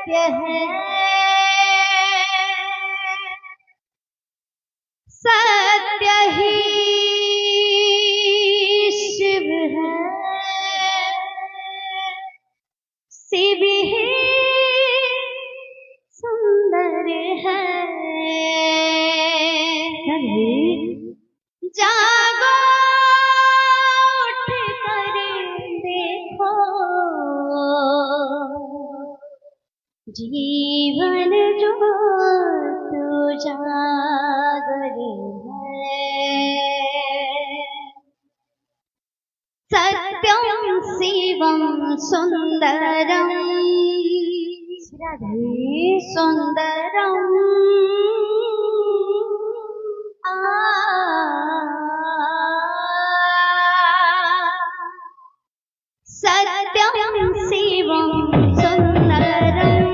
सत्य है, सत्य ही शिव है, शिव ही सुंदर है। जागो उठ कर देखो, जीवन जो तू जागर है। सत्यम शिवम सुंदरम, सुंदरम सत्यम शिवम सुंदरम,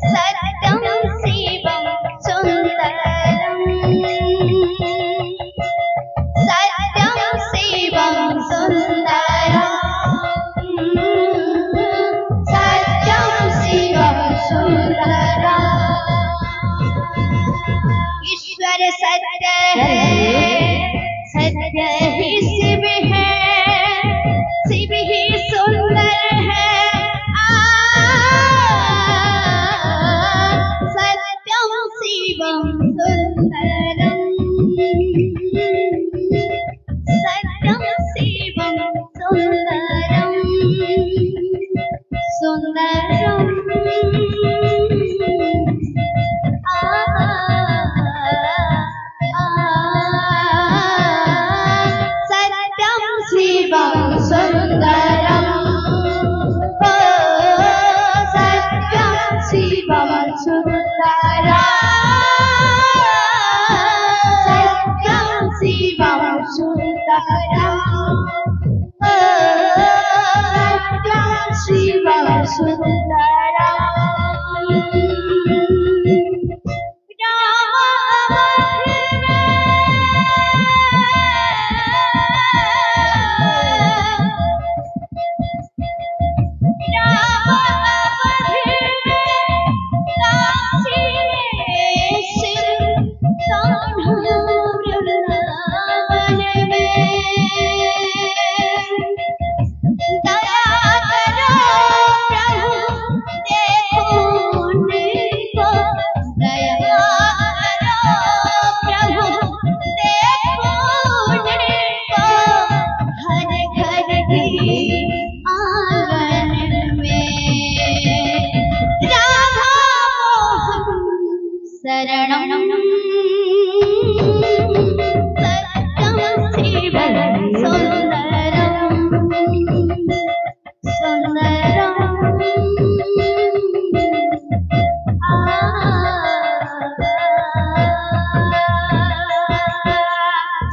सत्यम शिवम सुंदरम, सत्यम शिवम सुंदरम, सत्यम शिवम सुंदरम। ईश्वर सत्य है, सत्य ही शिव है, शिव ही सुंदर है। सत्यम शिवम सुंदरम, सत्यम शिवम सुंदरम, सुंदरम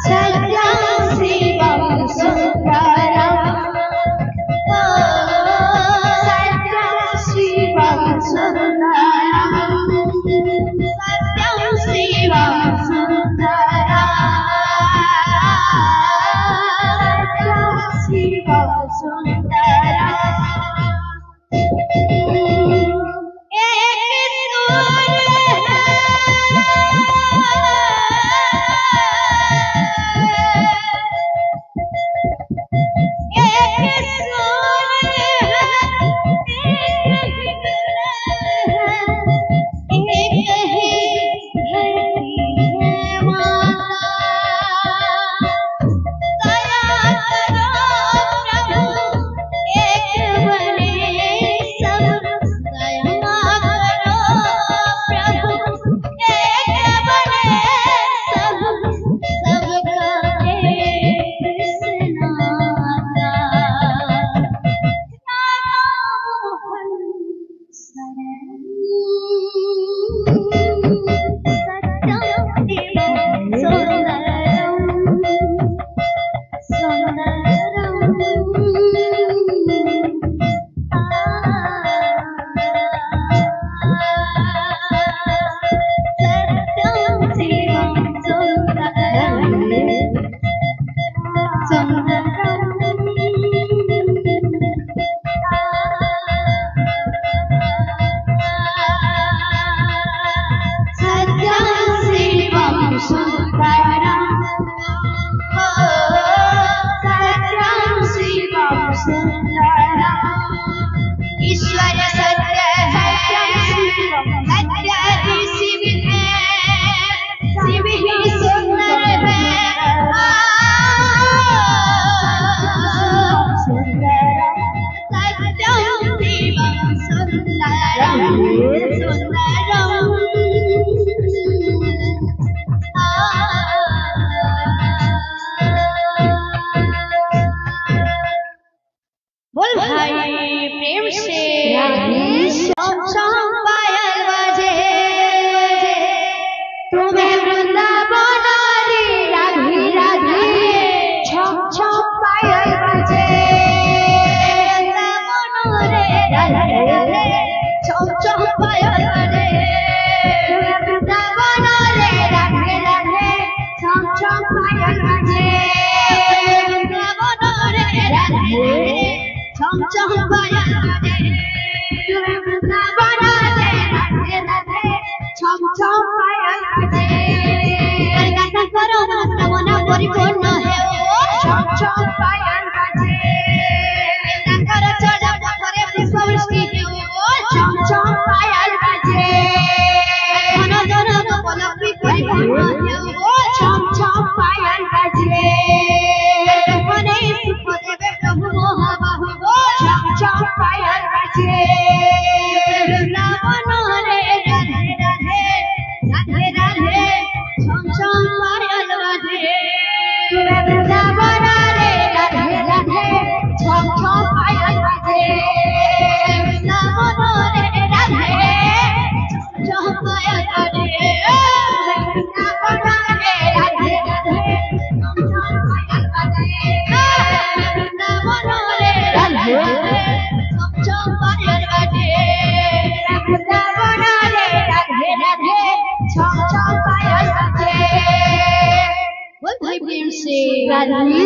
सत्यम शिवम सुंदरम, सत्यम शिवम सुंदरम, सत्यम शिवम सुंदरम, सत्यम शिवम सुंदरम। सुंदरम बोल भाई प्रेम से छम छम पायल बजे तुम्हें वृंदावन रे राधे राधे छम छम पायल बजे वृंदावन रे राधे राधे छम छम पायल बजे वृंदावन रे राधे राधे छम छम पायल बजे वृंदावन रे राधे छम छम पायल बजे वृंदावन रे राधे राधे छम छम पायल बजे कलकत्ता करो मनोकामना परिपूर्ण है ओ छम छम पायल बजे ताकर चढ़ा करे पुष्पवृष्टि है ओ छम छम पायल बजे घन घन पलकी परिपूर्ण है ओ छम छम पायल बजे मने सुख देवे प्रभु मोहबाहु ओ छम छम पायल बजे वृंदावन रे राधे राधे राधे राधे छम छम पायल बजे वृंदावन रे राधे राधे छम छम पायल बजे वृंदावन रे राधे छम छम पायल बजे वृंदावन रे राधे राधे छम छम पायल बजे वृंदावन रे राधे राधे छम छम पायल बजे वृंदावन रे राधे राधे छम छम पायल बजे बोल भाई प्रेम से राधे